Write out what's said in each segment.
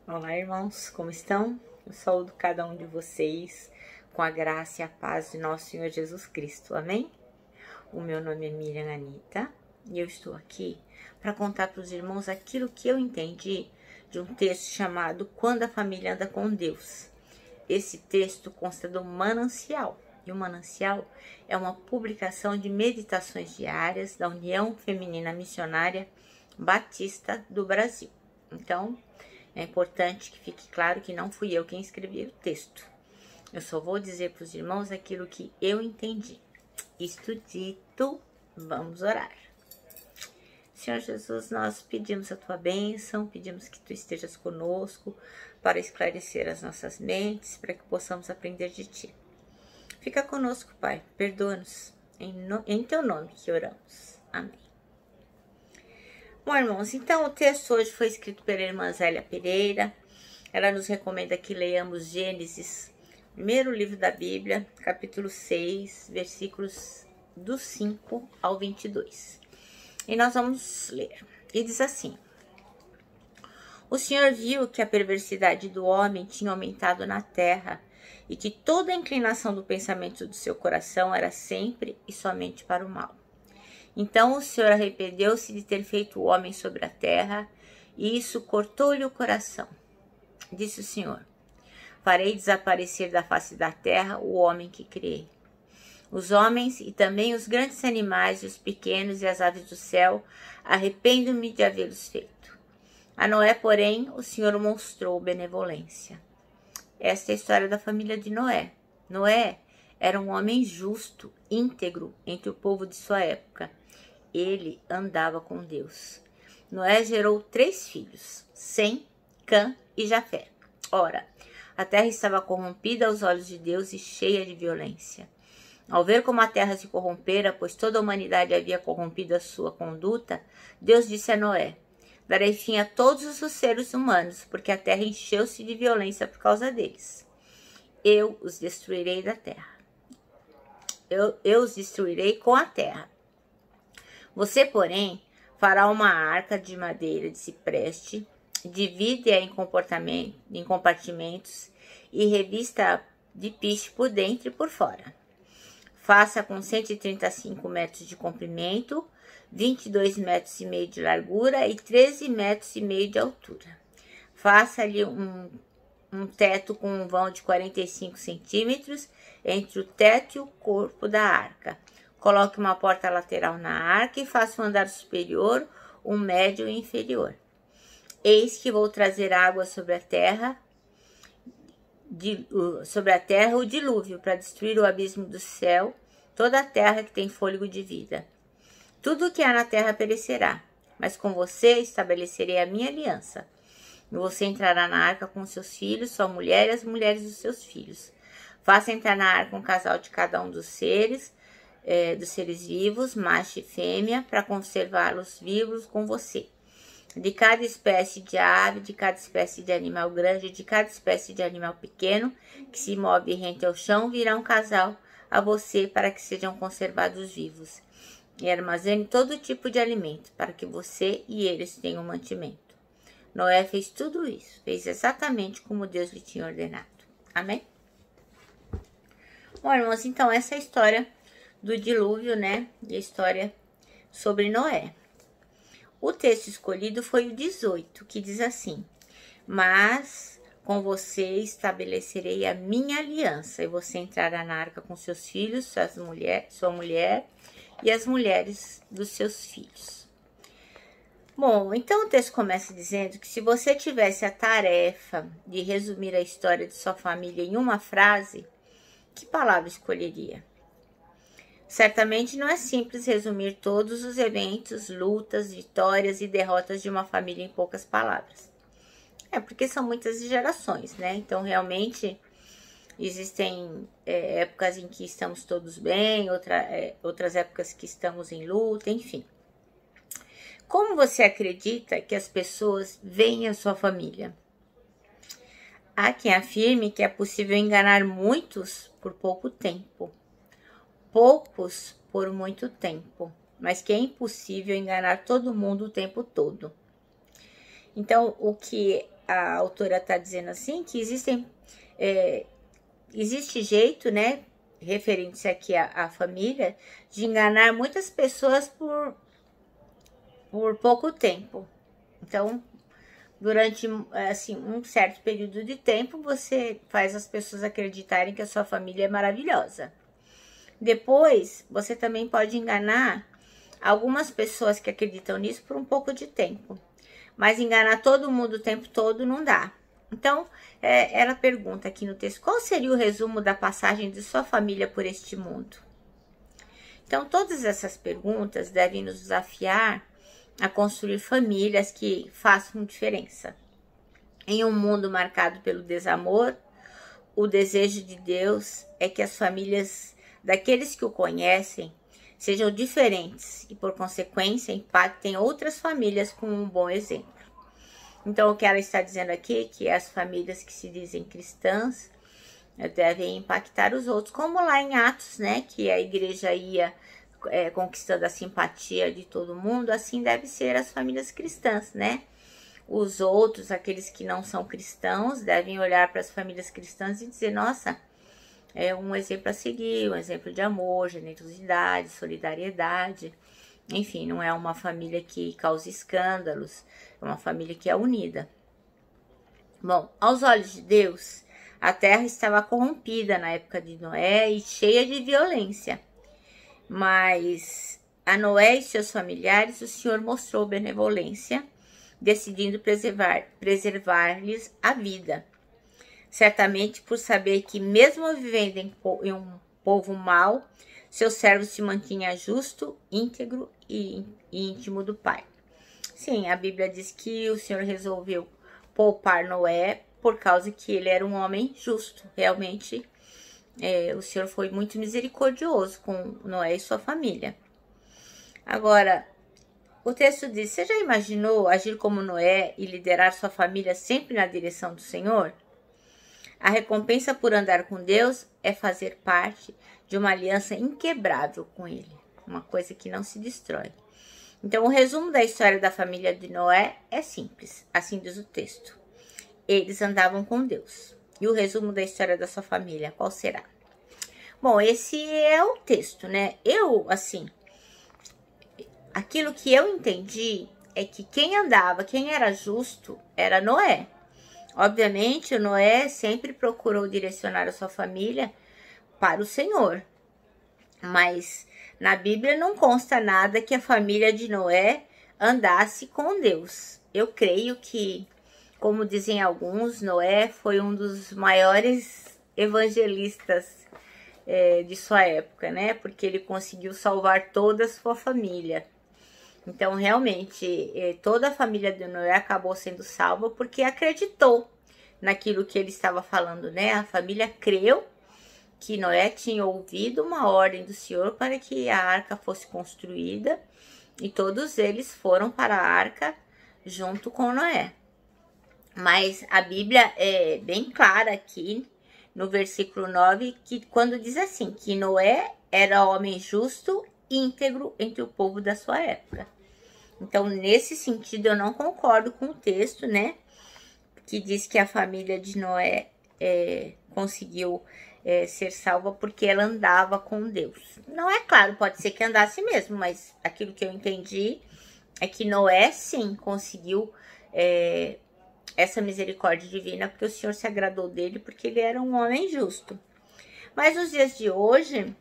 Olá, irmãos, como estão? Eu saúdo cada um de vocês com a graça e a paz de nosso Senhor Jesus Cristo, amém? O meu nome é Miriam Anita e eu estou aqui para contar para os irmãos aquilo que eu entendi de um texto chamado Quando a Família Anda com Deus. Esse texto consta do Manancial, e o Manancial é uma publicação de meditações diárias da União Feminina Missionária Batista do Brasil. Então, é importante que fique claro que não fui eu quem escrevi o texto. Eu só vou dizer para os irmãos aquilo que eu entendi. Isto dito, vamos orar. Senhor Jesus, nós pedimos a Tua bênção, pedimos que Tu estejas conosco para esclarecer as nossas mentes, para que possamos aprender de Ti. Fica conosco, Pai, perdoa-nos, em Teu nome que oramos. Amém. Bom, irmãos, então o texto hoje foi escrito pela irmã Zélia Pereira. Ela nos recomenda que leiamos Gênesis, primeiro livro da Bíblia, capítulo 6, versículos do 5 ao 22. E nós vamos ler. E diz assim: O Senhor viu que a perversidade do homem tinha aumentado na terra, e que toda a inclinação do pensamento do seu coração era sempre e somente para o mal. Então o Senhor arrependeu-se de ter feito o homem sobre a terra, e isso cortou-lhe o coração. Disse o Senhor: Farei desaparecer da face da terra o homem que criei. Os homens e também os grandes animais, e os pequenos e as aves do céu, arrependo-me de havê-los feito. A Noé, porém, o Senhor mostrou benevolência. Esta é a história da família de Noé. Noé era um homem justo, íntegro entre o povo de sua época. Ele andava com Deus. Noé gerou 3 filhos, Sem, Cã e Jafé. Ora, a terra estava corrompida aos olhos de Deus e cheia de violência. Ao ver como a terra se corrompera, pois toda a humanidade havia corrompido a sua conduta, Deus disse a Noé: Darei fim a todos os seres humanos, porque a terra encheu-se de violência por causa deles. Eu os destruirei da terra. Eu os destruirei com a terra. Você, porém, fará uma arca de madeira de cipreste, divide-a em compartimentos e revista-a de piche por dentro e por fora. Faça com 135 metros de comprimento, 22 metros e meio de largura e 13 metros e meio de altura. Faça-lhe um teto com um vão de 45 centímetros entre o teto e o corpo da arca. Coloque uma porta lateral na arca e faça um andar superior, um médio e inferior. Eis que vou trazer água sobre a terra o dilúvio, para destruir o abismo do céu, toda a terra que tem fôlego de vida. Tudo o que há na terra perecerá, mas com você estabelecerei a minha aliança. E você entrará na arca com seus filhos, sua mulher e as mulheres dos seus filhos. Faça entrar na arca um casal de cada um dos seres vivos, macho e fêmea, para conservá-los vivos com você. De cada espécie de ave, de cada espécie de animal grande, de cada espécie de animal pequeno, que se move rente ao chão, virá um casal a você para que sejam conservados vivos. E armazene todo tipo de alimento, para que você e eles tenham mantimento. Noé fez tudo isso, fez exatamente como Deus lhe tinha ordenado. Amém? Bom, irmãos, então essa é a história do dilúvio, né? E a história sobre Noé. O texto escolhido foi o 18, que diz assim: Mas com você estabelecerei a minha aliança, e você entrará na arca com seus filhos, sua mulher e as mulheres dos seus filhos. Bom, então o texto começa dizendo que se você tivesse a tarefa de resumir a história de sua família em uma frase, que palavra escolheria? Certamente não é simples resumir todos os eventos, lutas, vitórias e derrotas de uma família em poucas palavras. Porque são muitas gerações, né? Então, realmente, existem épocas em que estamos todos bem, outras épocas que estamos em luta, enfim. Como você acredita que as pessoas veem a sua família? Há quem afirme que é possível enganar muitos por pouco tempo. Poucos por muito tempo, mas que é impossível enganar todo mundo o tempo todo. Então, o que a autora está dizendo assim, que existe jeito, né, referente aqui à família, de enganar muitas pessoas por pouco tempo. Então, durante assim, um certo período de tempo, você faz as pessoas acreditarem que a sua família é maravilhosa. Depois, você também pode enganar algumas pessoas que acreditam nisso por um pouco de tempo. Mas enganar todo mundo o tempo todo não dá. Então, ela pergunta aqui no texto, qual seria o resumo da passagem de sua família por este mundo? Então, todas essas perguntas devem nos desafiar a construir famílias que façam diferença. Em um mundo marcado pelo desamor, o desejo de Deus é que as famílias daqueles que o conhecem sejam diferentes e, por consequência, impactem outras famílias com um bom exemplo. Então, o que ela está dizendo aqui é que as famílias que se dizem cristãs devem impactar os outros, como lá em Atos, né, que a igreja ia conquistando a simpatia de todo mundo, assim deve ser as famílias cristãs, né? Os outros, aqueles que não são cristãos, devem olhar para as famílias cristãs e dizer, nossa, é um exemplo a seguir, um exemplo de amor, generosidade, solidariedade. Enfim, não é uma família que causa escândalos, é uma família que é unida. Bom, aos olhos de Deus, a terra estava corrompida na época de Noé e cheia de violência. Mas a Noé e seus familiares o Senhor mostrou benevolência, decidindo preservar-lhes a vida. Certamente por saber que, mesmo vivendo em um povo mau, seu servo se mantinha justo, íntegro e íntimo do Pai. Sim, a Bíblia diz que o Senhor resolveu poupar Noé por causa que ele era um homem justo. Realmente, o Senhor foi muito misericordioso com Noé e sua família. Agora, o texto diz, você já imaginou agir como Noé e liderar sua família sempre na direção do Senhor? A recompensa por andar com Deus é fazer parte de uma aliança inquebrável com Ele, uma coisa que não se destrói. Então, o resumo da história da família de Noé é simples, assim diz o texto. Eles andavam com Deus. E o resumo da história da sua família, qual será? Bom, esse é o texto, né? Aquilo que eu entendi é que quem era justo, era Noé. Obviamente, o Noé sempre procurou direcionar a sua família para o Senhor. Mas na Bíblia não consta nada que a família de Noé andasse com Deus. Eu creio que, como dizem alguns, Noé foi um dos maiores evangelistas de sua época, né? Porque ele conseguiu salvar toda a sua família. Então, realmente, toda a família de Noé acabou sendo salva porque acreditou naquilo que ele estava falando, né? A família creu que Noé tinha ouvido uma ordem do Senhor para que a arca fosse construída e todos eles foram para a arca junto com Noé. Mas a Bíblia é bem clara aqui no versículo 9, que quando diz assim, que Noé era homem justo, íntegro entre o povo da sua época. Então, nesse sentido, eu não concordo com o texto, né? Que diz que a família de Noé conseguiu ser salva porque ela andava com Deus. Não é claro, pode ser que andasse mesmo, mas aquilo que eu entendi é que Noé, sim, conseguiu essa misericórdia divina porque o Senhor se agradou dele, porque ele era um homem justo. Mas nos dias de hoje,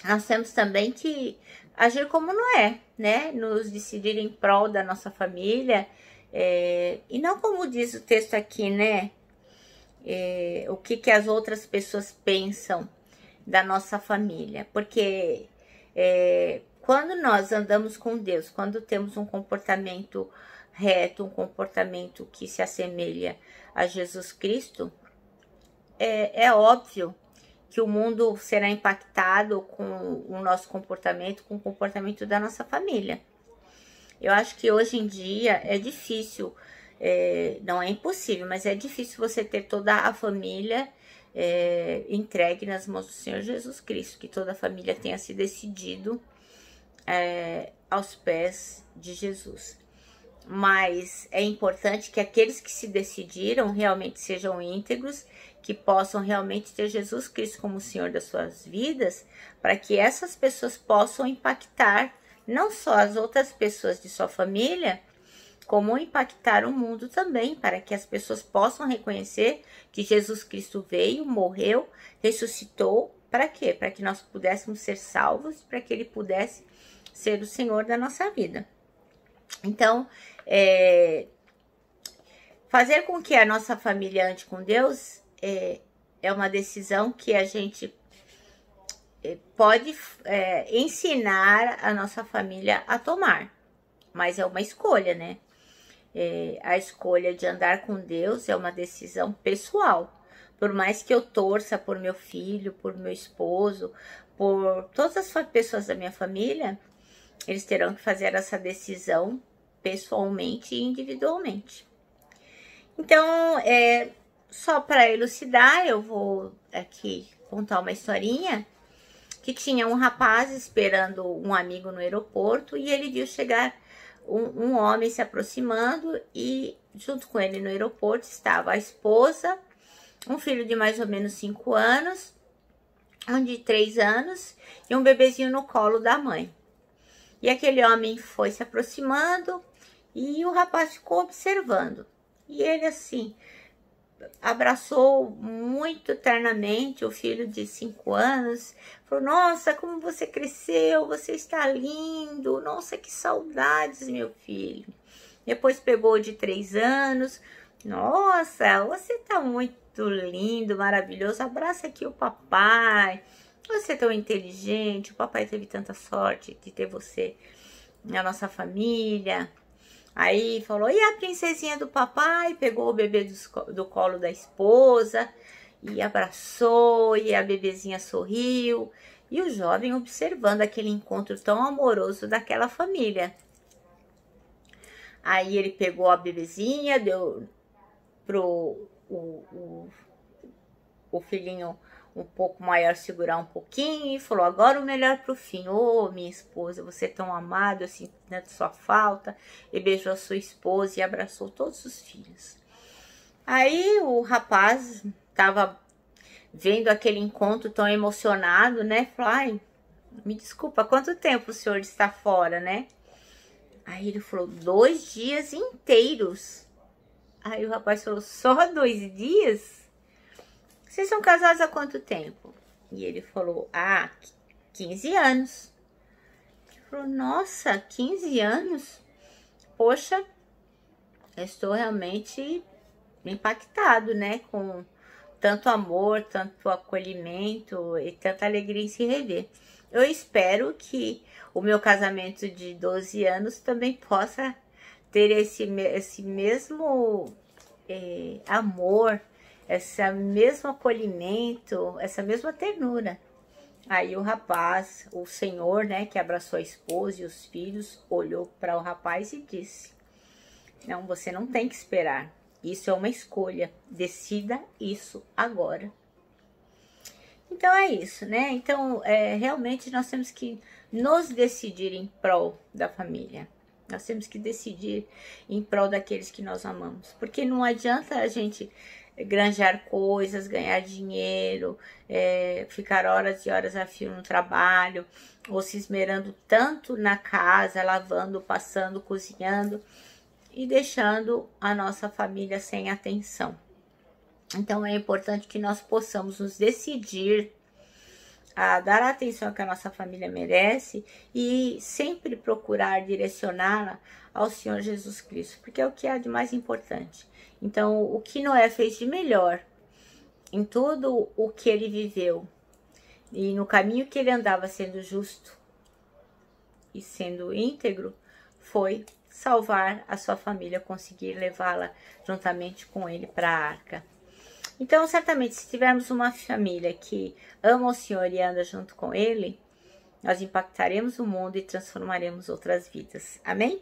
nós temos também que agir como Noé, né? Nos decidir em prol da nossa família, e não como diz o texto aqui, né? O que as outras pessoas pensam da nossa família. Porque quando nós andamos com Deus, quando temos um comportamento reto, um comportamento que se assemelha a Jesus Cristo, é óbvio que o mundo será impactado com o nosso comportamento, com o comportamento da nossa família. Eu acho que hoje em dia é difícil, não é impossível, mas é difícil você ter toda a família entregue nas mãos do Senhor Jesus Cristo, que toda a família tenha se decidido aos pés de Jesus. mas é importante que aqueles que se decidiram realmente sejam íntegros, que possam realmente ter Jesus Cristo como Senhor das suas vidas, para que essas pessoas possam impactar não só as outras pessoas de sua família, como impactar o mundo também, para que as pessoas possam reconhecer que Jesus Cristo veio, morreu, ressuscitou, para quê? Para que nós pudéssemos ser salvos, para que Ele pudesse ser o Senhor da nossa vida. Então, fazer com que a nossa família ande com Deus é uma decisão que a gente pode ensinar a nossa família a tomar, mas é uma escolha, né? A escolha de andar com Deus é uma decisão pessoal. Por mais que eu torça por meu filho, por meu esposo, por todas as pessoas da minha família, eles terão que fazer essa decisão pessoalmente e individualmente. Então, só para elucidar, eu vou aqui contar uma historinha que tinha um rapaz esperando um amigo no aeroporto e ele viu chegar um homem se aproximando e junto com ele no aeroporto estava a esposa, um filho de mais ou menos 5 anos, um de 3 anos e um bebezinho no colo da mãe. E aquele homem foi se aproximando e o rapaz ficou observando. E ele assim abraçou muito ternamente o filho de 5 anos, falou: nossa, como você cresceu, você está lindo, nossa, que saudades, meu filho. Depois pegou o de 3 anos, nossa, você está muito lindo, maravilhoso, abraça aqui o papai, você é tão inteligente, o papai teve tanta sorte de ter você na nossa família. Aí falou: e a princesinha do papai? Pegou o bebê do colo da esposa e abraçou, e a bebezinha sorriu. E o jovem observando aquele encontro tão amoroso daquela família. Aí ele pegou a bebezinha, deu pro o filhinho um pouco maior segurar um pouquinho e falou: agora o melhor pro fim. Ô, minha esposa, você é tão amado, eu sinto tanto sua falta. E beijou a sua esposa e abraçou todos os filhos. Aí o rapaz tava vendo aquele encontro tão emocionado, né? Falou: ai, me desculpa, há quanto tempo o senhor está fora, né? Aí ele falou: 2 dias inteiros. Aí o rapaz falou: só 2 dias? Vocês são casados há quanto tempo? E ele falou: 15 anos. Ele falou: nossa, 15 anos? Poxa, eu estou realmente impactado, né? Com tanto amor, tanto acolhimento e tanta alegria em se rever. Eu espero que o meu casamento de 12 anos também possa ter esse mesmo amor, esse mesmo acolhimento, essa mesma ternura. Aí o rapaz, o senhor, né, que abraçou a esposa e os filhos, olhou para o rapaz e disse: não, você não tem que esperar. Isso é uma escolha. Decida isso agora. Então é isso, né? Então, realmente nós temos que nos decidir em prol da família. Nós temos que decidir em prol daqueles que nós amamos. Porque não adianta a gente granjar coisas, ganhar dinheiro, ficar horas e horas a fio no trabalho, ou se esmerando tanto na casa, lavando, passando, cozinhando, e deixando a nossa família sem atenção. Então é importante que nós possamos nos decidir a dar a atenção que a nossa família merece e sempre procurar direcioná-la ao Senhor Jesus Cristo, porque é o que há de mais importante. Então, o que Noé fez de melhor em tudo o que ele viveu e no caminho que ele andava sendo justo e sendo íntegro, foi salvar a sua família, conseguir levá-la juntamente com ele para a arca. Então, certamente, se tivermos uma família que ama o Senhor e anda junto com Ele, nós impactaremos o mundo e transformaremos outras vidas. Amém?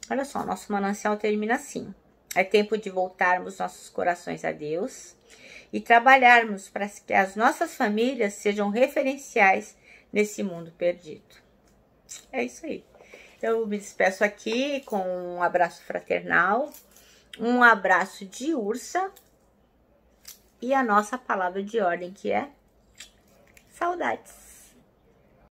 Olha só, nosso manancial termina assim. É tempo de voltarmos nossos corações a Deus e trabalharmos para que as nossas famílias sejam referenciais nesse mundo perdido. É isso aí. Eu me despeço aqui com um abraço fraternal, um abraço de ursa e a nossa palavra de ordem, que é saudades.